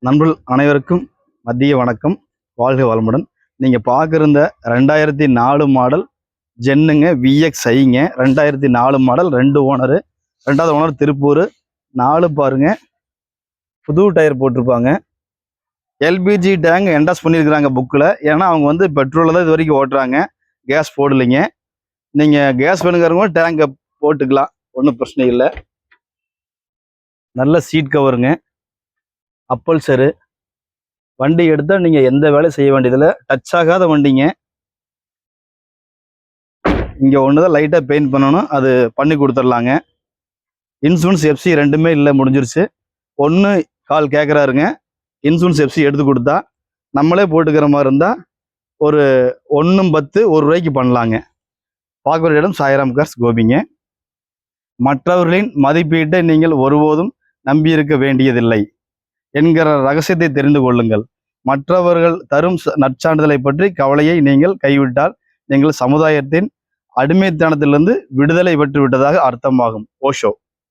நண்பர்கள் அனைவருக்கும் மதிய வணக்கம். வாழ்க வளமுடன். நீங்கள் பார்க்குற 2004 மாடல் ஜென்னுங்க, VXIங்க. 2004 model, 2 owner. 2வது ஓனர் திருப்பூர். 4 பாருங்க, புது டயர் போட்டிருப்பாங்க. எல்பிஜி டேங்க் என்டாஸ் பண்ணியிருக்கிறாங்க புக்கில். ஏன்னா அவங்க பெட்ரோலில் தான் இது வரைக்கும் ஓட்டுறாங்க, கேஸ் போடலைங்க. நீங்கள் கேஸ் வேணுங்கிறவங்க டேங்கை போட்டுக்கலாம், ஒன்றும் பிரச்சனை இல்லை. நல்ல சீட் கவருங்க, அப்பல்சரு. வண்டி எடுத்தால் நீங்கள் எந்த வேலையும் செய்ய வேண்டியதில்லை, டச் ஆகாத வண்டிங்க. இங்கே ஒன்று தான் லைட்டாக பெயிண்ட் பண்ணணும், அது பண்ணி கொடுத்துடலாங்க. இன்சூரன்ஸ் எஃப்சி ரெண்டுமே இல்லை, முடிஞ்சிருச்சு. 1 கால் கேட்குறாருங்க. இன்சூரன்ஸ் எஃப்சி எடுத்து கொடுத்தா நம்மளே போட்டுக்கிற மாதிரி இருந்தால் ஒரு 1.10 ரூபாய்க்கு பண்ணலாங்க. பார்க்குற இடம் சாய்ராம் கார்ஸ், கோபிங்க. மற்றவர்களின் மதிப்பீட்டை நீங்கள் ஒருபோதும் நம்பியிருக்க வேண்டியதில்லை என்கிற ரகசியத்தை தெரிந்து கொள்ளுங்கள். மற்றவர்கள் தரும் நற்சான்றிதழை பற்றி கவலையை நீங்கள் கைவிட்டால் நீங்கள் சமுதாயத்தின் அடிமைத்தனத்திலிருந்து விடுதலை பெற்று விட்டதாக அர்த்தமாகும். ஓஷோ.